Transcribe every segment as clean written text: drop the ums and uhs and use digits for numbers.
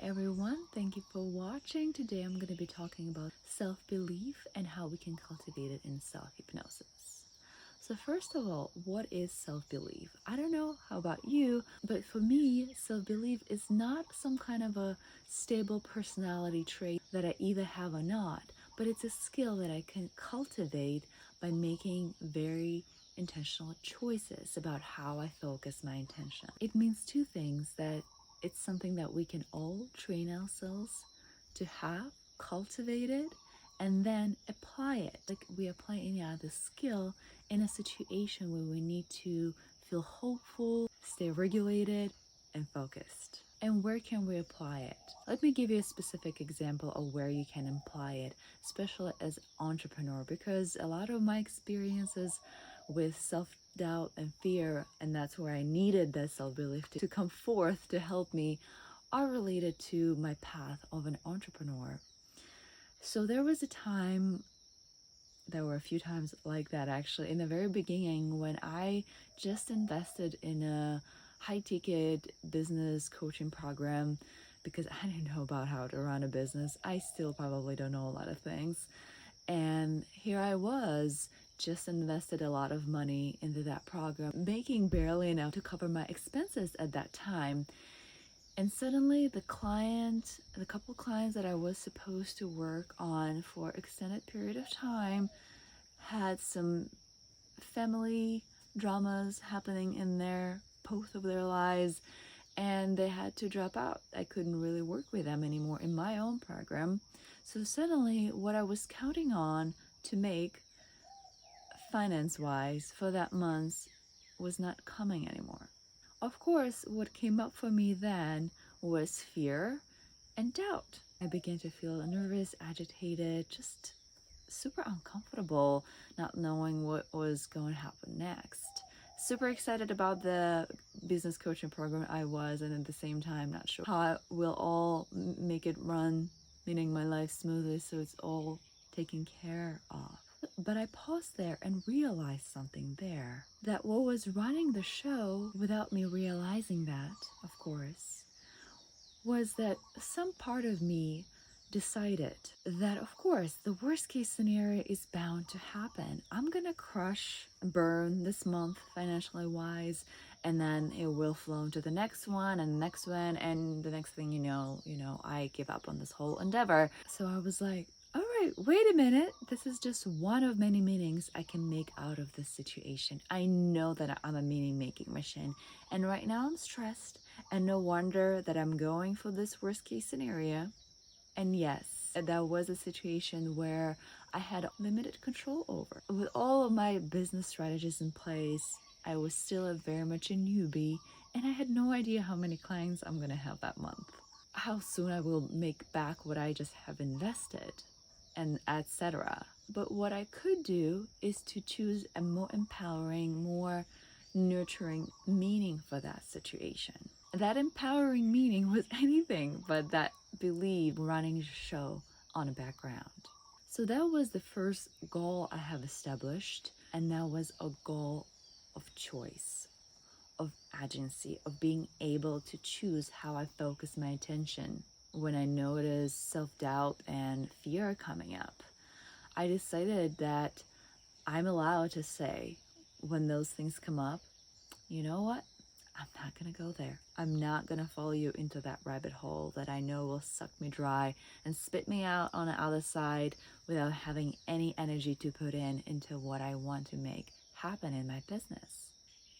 everyone, thank you for watching. Today I'm going to be talking about self-belief and how we can cultivate it in self-hypnosis. So first of all, what is self-belief? I don't know how about you, but for me, self-belief is not some kind of a stable personality trait that I either have or not, but it's a skill that I can cultivate by making very intentional choices about how I focus my intention. It means two things: that it's something that we can all train ourselves to have cultivated and then apply it. Like we apply any other skill in a situation where we need to feel hopeful, stay regulated and focused. And where can we apply it? Let me give you a specific example of where you can apply it, especially as entrepreneur, because a lot of my experiences with self-doubt and fear, and that's where I needed that self-belief to come forth to help me, are related to my path of an entrepreneur. So there was a time, there were a few times like that actually, in the very beginning when I just invested in a high-ticket business coaching program because I didn't know about how to run a business. I still probably don't know a lot of things. And here I was, just invested a lot of money into that program, making barely enough to cover my expenses at that time. And suddenly the couple clients that I was supposed to work on for extended period of time had some family dramas happening in both of their lives, and they had to drop out. I couldn't really work with them anymore in my own program. So suddenly what I was counting on to make finance-wise for that month was not coming anymore. Of course, what came up for me then was fear and doubt. I began to feel nervous, agitated, just super uncomfortable, not knowing what was going to happen next. Super excited about the business coaching program I was, and at the same time not sure how I will all make it run, meaning my life smoothly, so it's all taken care of. But I paused there and realized something there, that what was running the show, without me realizing that, of course, was that some part of me decided that, of course, the worst case scenario is bound to happen. I'm gonna crush, burn this month financially wise, and then it will flow into the next one and the next one, and the next thing you know, I give up on this whole endeavor. So I was like, all right, wait a minute. This is just one of many meanings I can make out of this situation. I know that I'm a meaning-making machine, and right now I'm stressed, and no wonder that I'm going for this worst-case scenario. And yes, that was a situation where I had limited control over. With all of my business strategies in place, I was still very much a newbie, and I had no idea how many clients I'm gonna have that month, how soon I will make back what I just have invested, and etc. But what I could do is to choose a more empowering, more nurturing meaning for that situation. That empowering meaning was anything but that belief running the show on a background. So that was the first goal I have established, and that was a goal of choice, of agency, of being able to choose how I focus my attention. When I noticed self-doubt and fear coming up, I decided that I'm allowed to say, when those things come up, you know what? I'm not gonna go there. I'm not gonna follow you into that rabbit hole that I know will suck me dry and spit me out on the other side without having any energy to put into what I want to make happen in my business.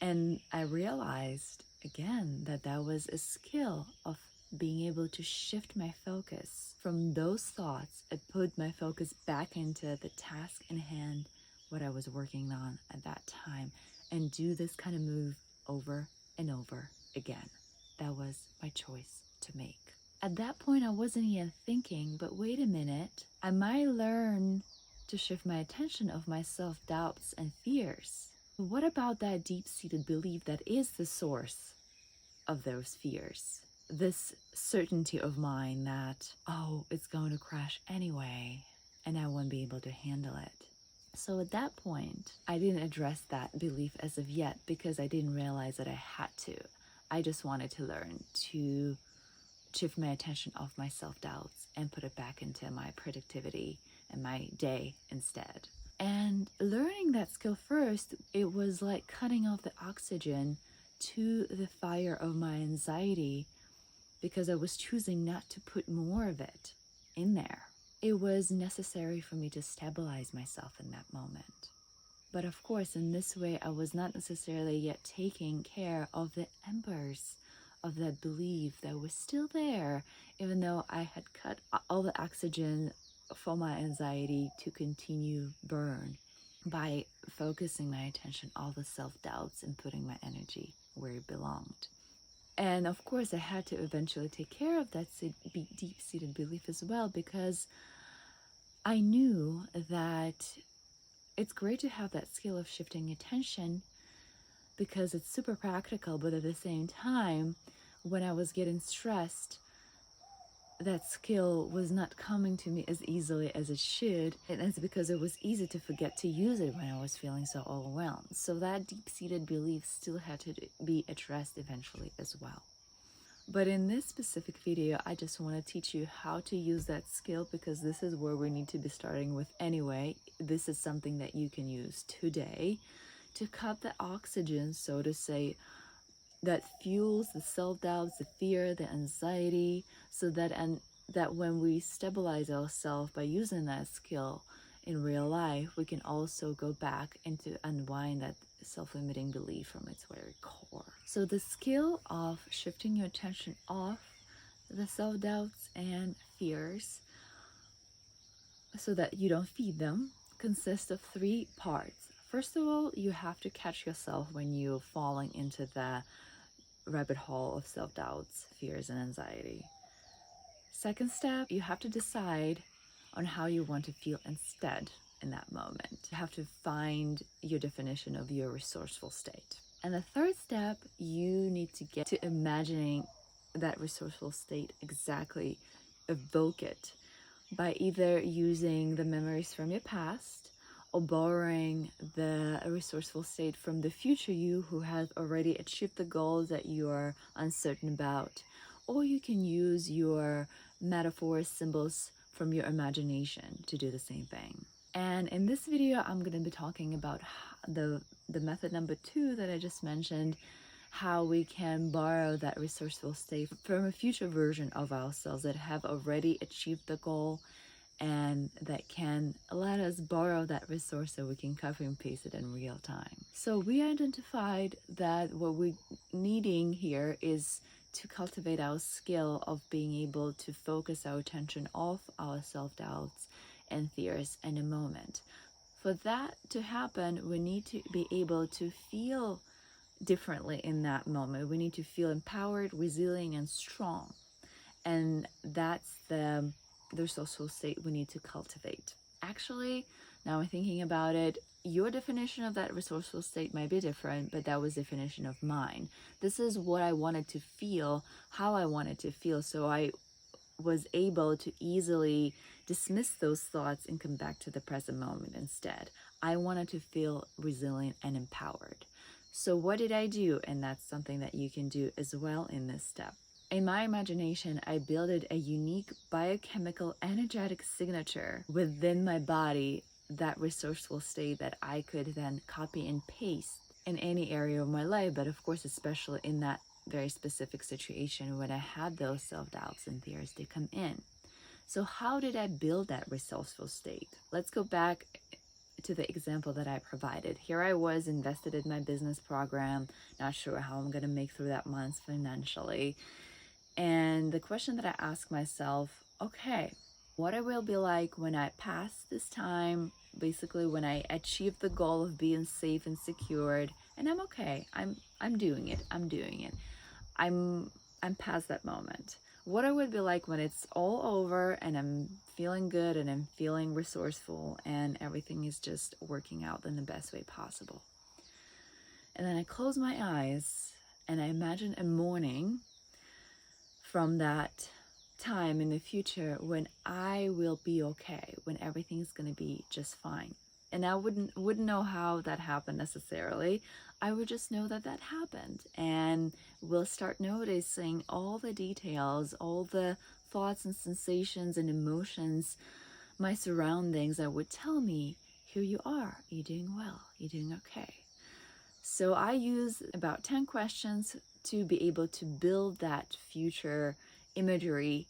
And I realized again that that was a skill of being able to shift my focus from those thoughts and put my focus back into the task in hand, what I was working on at that time, and do this kind of move over and over again. That was my choice to make. At that point, I wasn't even thinking, but wait a minute, I might learn to shift my attention of my self-doubts and fears. What about that deep-seated belief that is the source of those fears? This certainty of mine that, oh, it's going to crash anyway, and I won't be able to handle it. So at that point, I didn't address that belief as of yet because I didn't realize that I had to. I just wanted to learn to shift my attention off my self-doubts and put it back into my productivity and my day instead. And learning that skill first, it was like cutting off the oxygen to the fire of my anxiety, because I was choosing not to put more of it in there. It was necessary for me to stabilize myself in that moment. But of course, in this way, I was not necessarily yet taking care of the embers of that belief that was still there, even though I had cut all the oxygen for my anxiety to continue burn by focusing my attention on all the self-doubts and putting my energy where it belonged. And of course, I had to eventually take care of that deep-seated belief as well, because I knew that it's great to have that skill of shifting attention because it's super practical, but at the same time, when I was getting stressed, that skill was not coming to me as easily as it should, and it's because it was easy to forget to use it when I was feeling so overwhelmed. So that deep-seated belief still had to be addressed eventually as well. But in this specific video, I just want to teach you how to use that skill, because this is where we need to be starting with anyway. This is something that you can use today to cut the oxygen, so to say, that fuels the self-doubts, the fear, the anxiety, so that when we stabilize ourselves by using that skill in real life, we can also go back and to unwind that self-limiting belief from its very core. So the skill of shifting your attention off the self-doubts and fears so that you don't feed them consists of 3 parts. First of all, you have to catch yourself when you're falling into the rabbit hole of self-doubts, fears, and anxiety. Second step, you have to decide on how you want to feel instead in that moment. You have to find your definition of your resourceful state. And the third step, you need to get to imagining that resourceful state exactly, evoke it by either using the memories from your past or borrowing the resourceful state from the future you who has already achieved the goals that you are uncertain about. Or you can use your metaphors, symbols from your imagination to do the same thing. And in this video, I'm going to be talking about the method number 2 that I just mentioned, how we can borrow that resourceful state from a future version of ourselves that have already achieved the goal, and that can let us borrow that resource so we can copy and paste it in real time. So we identified that what we're needing here is to cultivate our skill of being able to focus our attention off our self-doubts and fears in a moment. For that to happen, we need to be able to feel differently in that moment. We need to feel empowered, resilient, and strong. And that's the resourceful state we need to cultivate. Actually, now I'm thinking about it, your definition of that resourceful state might be different, but that was the definition of mine. This is what I wanted to feel, how I wanted to feel, so I was able to easily dismiss those thoughts and come back to the present moment instead. I wanted to feel resilient and empowered. So what did I do? And that's something that you can do as well in this step. In my imagination, I built a unique biochemical energetic signature within my body, that resourceful state that I could then copy and paste in any area of my life, but of course, especially in that very specific situation when I had those self-doubts and fears to come in. So how did I build that resourceful state? Let's go back to the example that I provided. Here I was invested in my business program, not sure how I'm going to make through that month financially. And the question that I asked myself, okay, what it will be like when I pass this time, basically when I achieve the goal of being safe and secured, and I'm okay, I'm doing it. I'm past that moment. What it would be like when it's all over and I'm feeling good and I'm feeling resourceful and everything is just working out in the best way possible. And then I close my eyes and I imagine a morning from that time in the future when I will be okay, when everything's going to be just fine. And I wouldn't know how that happened necessarily. I would just know that that happened, and we'll start noticing all the details, all the thoughts and sensations and emotions, my surroundings that would tell me, here you are, you're doing well, you're doing okay. So I use about 10 questions to be able to build that future imagery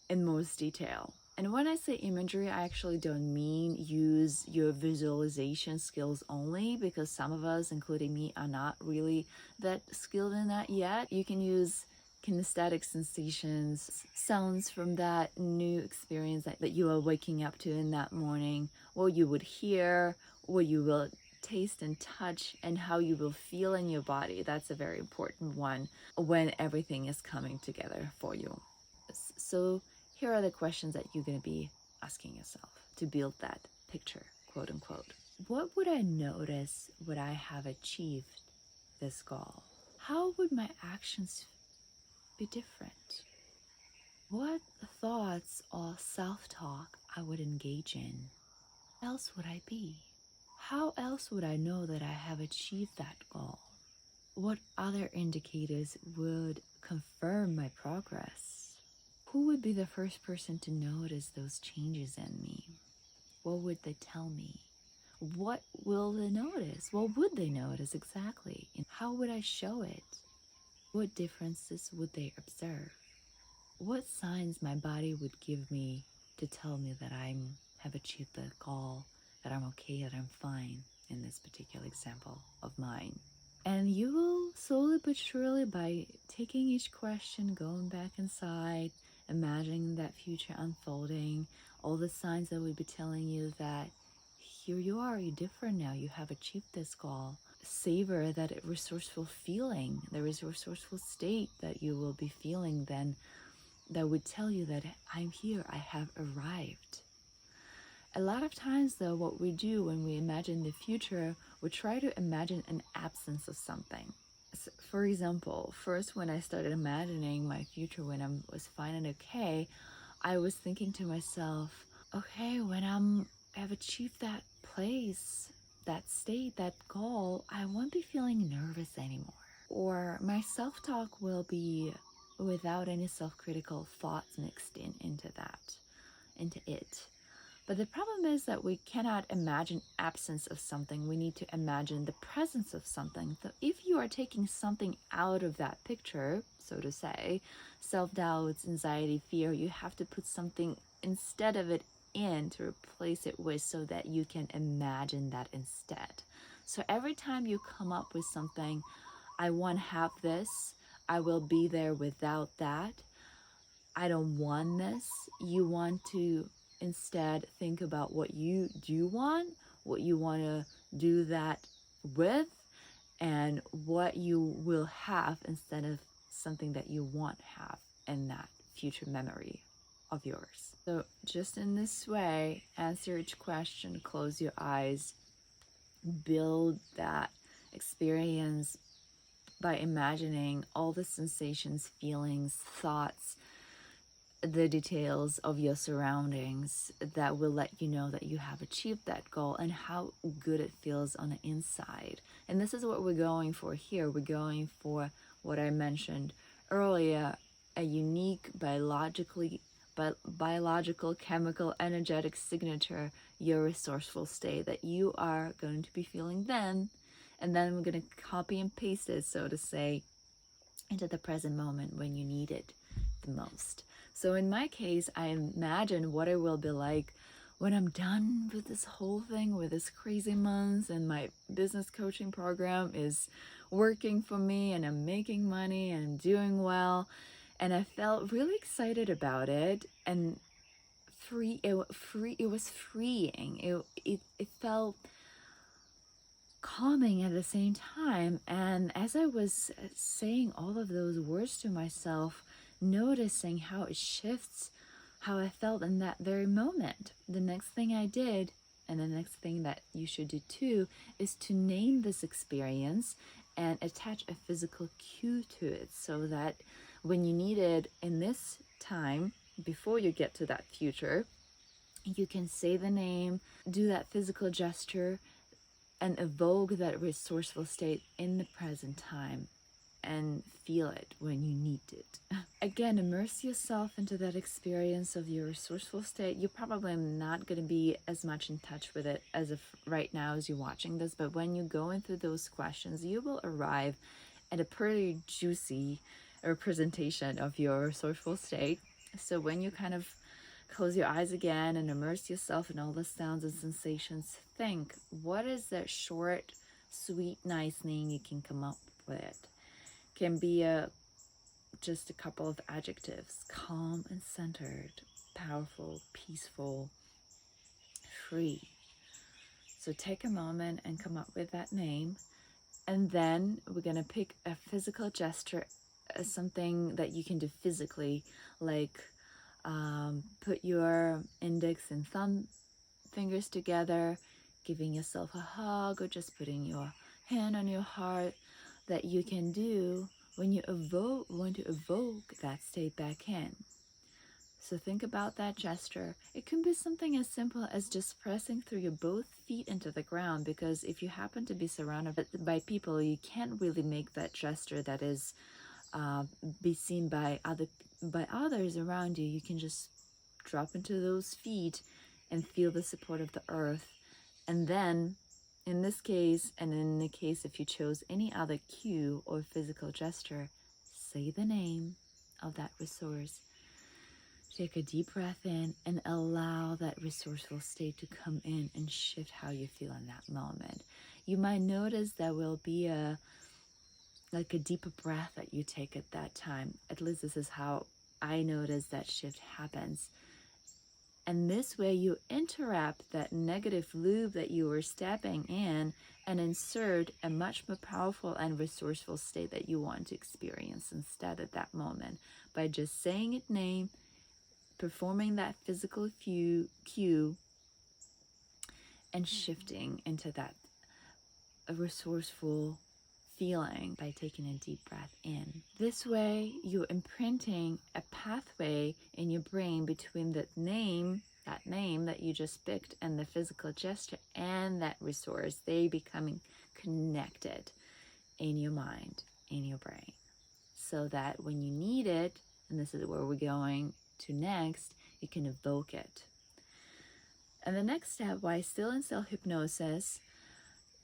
in most detail. And when I say imagery, I actually don't mean use your visualization skills only, because some of us, including me, are not really that skilled in that yet. You can use kinesthetic sensations, sounds from that new experience that you are waking up to in that morning, what you would hear, what you will taste and touch, and how you will feel in your body. That's a very important one when everything is coming together for you. So here are the questions that you're going to be asking yourself to build that picture, quote unquote. What would I notice would I have achieved this goal? How would my actions be different? What thoughts or self-talk I would engage in? How else would I be? How else would I know that I have achieved that goal? What other indicators would confirm my progress? Who would be the first person to notice those changes in me? What would they tell me? What will they notice? What would they notice exactly? And how would I show it? What differences would they observe? What signs my body would give me to tell me that I have achieved the goal, that I'm okay, that I'm fine in this particular example of mine? And you will slowly but surely, by taking each question, going back inside, imagining that future unfolding, all the signs that would be telling you that here you are, you're different now, you have achieved this goal. Savor that resourceful feeling, the resourceful state that you will be feeling then, that would tell you that I'm here, I have arrived. A lot of times, though, what we do when we imagine the future, we try to imagine an absence of something. So, for example, first when I started imagining my future when I was fine and okay, I was thinking to myself, okay, when I've achieved that place, that state, that goal, I won't be feeling nervous anymore. Or my self-talk will be without any self-critical thoughts mixed into it. But the problem is that we cannot imagine absence of something. We need to imagine the presence of something. So if you are taking something out of that picture, so to say, self-doubts, anxiety, fear, you have to put something instead of it in to replace it with, so that you can imagine that instead. So every time you come up with something, I want to have this, I will be there without that, I don't want this, you want to instead think about what you do want, what you want to do that with, and what you will have instead of something that you want to have in that future memory of yours. So just in this way, answer each question, close your eyes, build that experience by imagining all the sensations, feelings, thoughts, the details of your surroundings that will let you know that you have achieved that goal and how good it feels on the inside. And this is what we're going for here. We're going for what I mentioned earlier, a unique biological, chemical, energetic signature, your resourceful state that you are going to be feeling then. And then we're going to copy and paste it, so to say, into the present moment when you need it the most. So in my case, I imagine what it will be like when I'm done with this whole thing, with this crazy month, and my business coaching program is working for me, and I'm making money, and I'm doing well. And I felt really excited about it, and it was freeing. It felt calming at the same time. And as I was saying all of those words to myself, noticing how it shifts, how I felt in that very moment, the next thing I did, and the next thing that you should do too, is to name this experience and attach a physical cue to it, so that when you need it in this time, before you get to that future, You can say the name, do that physical gesture, and evoke that resourceful state in the present time and feel it when you need it. Again, immerse yourself into that experience of your resourceful state. You're probably not going to be as much in touch with it as if right now as you're watching this, but when you're going through those questions, you will arrive at a pretty juicy representation of your resourceful state. So when you kind of close your eyes again and immerse yourself in all the sounds and sensations, think, what is that short, sweet, nice name you can come up with? Can be just a couple of adjectives: calm and centered, powerful, peaceful, free. So take a moment and come up with that name. And then we're going to pick a physical gesture as something that you can do physically, like put your index and thumb fingers together, giving yourself a hug, or just putting your hand on your heart, that you can do when you want to evoke that state back in. So think about that gesture. It can be something as simple as just pressing through your both feet into the ground, because if you happen to be surrounded by people, you can't really make that gesture that is be seen by others around you. You can just drop into those feet and feel the support of the earth. And then in this case, and in the case if you chose any other cue or physical gesture, say the name of that resource. Take a deep breath in and allow that resourceful state to come in and shift how you feel in that moment. You might notice there will be a deeper breath that you take at that time. At least this is how I notice that shift happens. And this way you interrupt that negative loop that you were stepping in and insert a much more powerful and resourceful state that you want to experience instead at that moment, by just saying its name, performing that physical cue, and shifting into that resourceful feeling by taking a deep breath in. This way, you're imprinting a pathway in your brain between that name that you just picked and the physical gesture and that resource. They becoming connected in your mind, in your brain, so that when you need it, and this is where we're going to next, you can evoke it. And the next step, while still in self-hypnosis,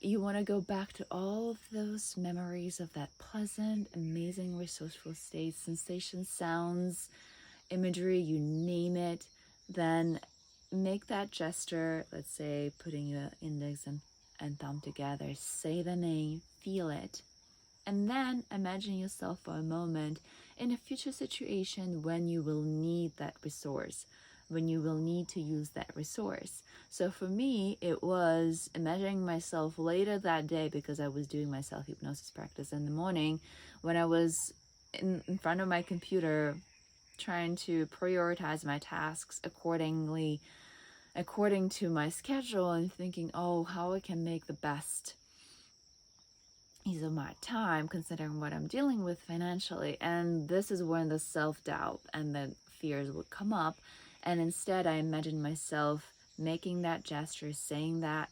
you want to go back to all of those memories of that pleasant, amazing, resourceful state, sensations, sounds, imagery, you name it. Then make that gesture, let's say putting your index and thumb together, say the name, feel it, and then imagine yourself for a moment in a future situation when you will need that resource, when you will need to use that resource. So for me, it was imagining myself later that day, because I was doing my self-hypnosis practice in the morning, when I was in front of my computer trying to prioritize my tasks according to my schedule, and thinking, oh, how I can make the best use of my time considering what I'm dealing with financially. And this is when the self-doubt and the fears would come up. And instead, I imagined myself making that gesture, saying that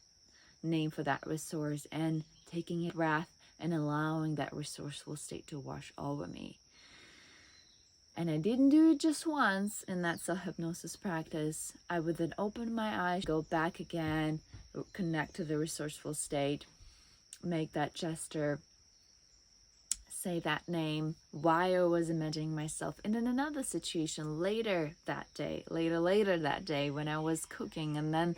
name for that resource, and taking a breath and allowing that resourceful state to wash over me. And I didn't do it just once in that self-hypnosis practice. I would then open my eyes, go back again, connect to the resourceful state, make that gesture, say that name, while I was imagining myself. And in another situation later that day, when I was cooking, and then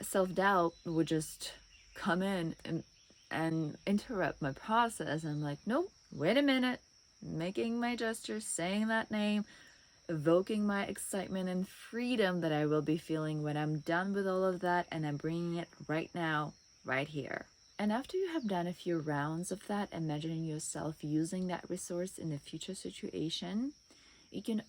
self-doubt would just come in and interrupt my process. I'm like, nope, wait a minute, making my gesture, saying that name, evoking my excitement and freedom that I will be feeling when I'm done with all of that, and I'm bringing it right now, right here. And after you have done a few rounds of that, imagining yourself using that resource in a future situation, you can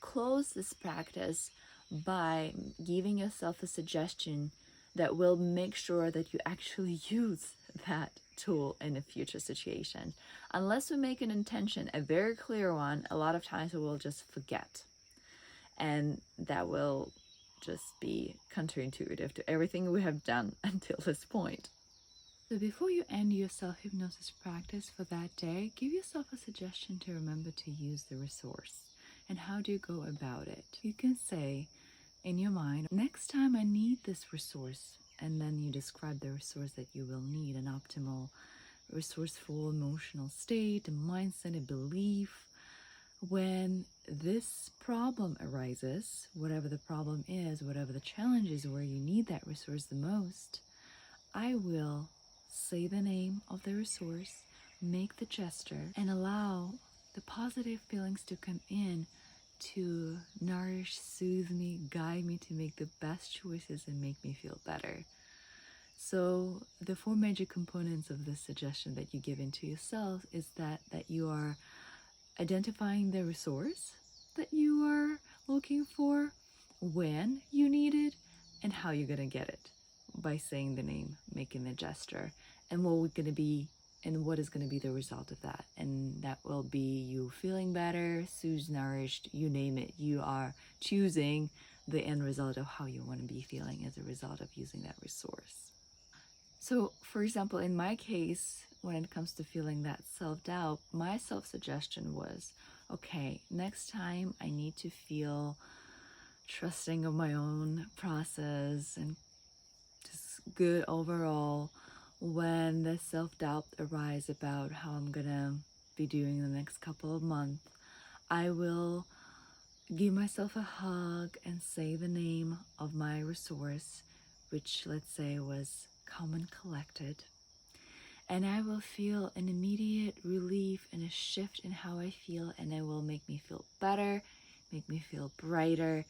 close this practice by giving yourself a suggestion that will make sure that you actually use that tool in a future situation. Unless we make an intention, a very clear one, a lot of times we will just forget. And that will just be counterintuitive to everything we have done until this point. So before you end your self-hypnosis practice for that day, give yourself a suggestion to remember to use the resource. And how do you go about it? You can say in your mind, next time I need this resource, and then you describe the resource that you will need, an optimal, resourceful emotional state, a mindset, a belief. When this problem arises, whatever the problem is, whatever the challenge is where you need that resource the most, I will say the name of the resource, make the gesture, and allow the positive feelings to come in to nourish, soothe me, guide me to make the best choices and make me feel better. So the 4 major components of this suggestion that you give into yourself is that you are identifying the resource that you are looking for, when you need it, and how you're going to get it by saying the name, making the gesture, and what is going to be the result of that. And that will be you feeling better, soothed, nourished, you name it. You are choosing the end result of how you want to be feeling as a result of using that resource. So, for example, in my case, when it comes to feeling that self-doubt, my self-suggestion was, okay, next time I need to feel trusting of my own process and just good overall. When the self-doubt arises about how I'm gonna be doing the next couple of months, I will give myself a hug and say the name of my resource, which let's say was calm and collected. And I will feel an immediate relief and a shift in how I feel, and it will make me feel better, make me feel brighter,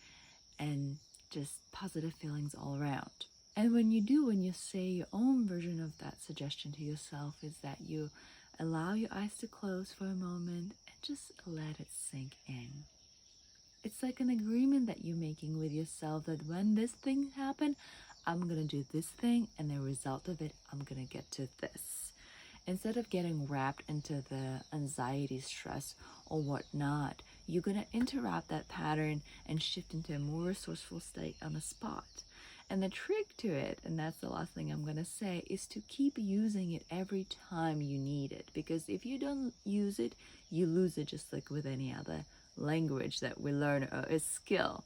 and just positive feelings all around. And when you say your own version of that suggestion to yourself, is that you allow your eyes to close for a moment and just let it sink in. It's like an agreement that you're making with yourself that when this thing happens, I'm gonna do this thing, and the result of it, I'm gonna get to this. Instead of getting wrapped into the anxiety, stress, or whatnot, you're gonna interrupt that pattern and shift into a more resourceful state on the spot. And the trick to it, and that's the last thing I'm gonna say, is to keep using it every time you need it. Because if you don't use it, you lose it, just like with any other language that we learn or a skill.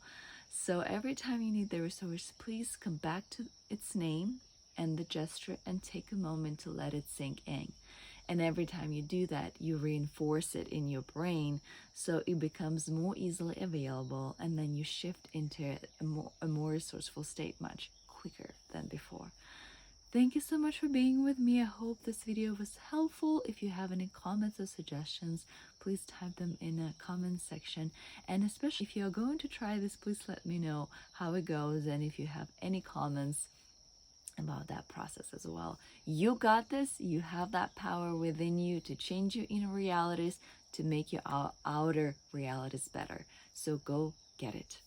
So every time you need the resource, please come back to its name and the gesture and take a moment to let it sink in. And every time you do that, you reinforce it in your brain so it becomes more easily available, and then you shift into a more resourceful state much quicker than before. Thank you so much for being with me. I hope this video was helpful. If you have any comments or suggestions, please type them in the comment section. And especially if you're going to try this, please let me know how it goes, and if you have any comments about that process as well. You got this. You have that power within you to change your inner realities, to make your outer realities better. So go get it.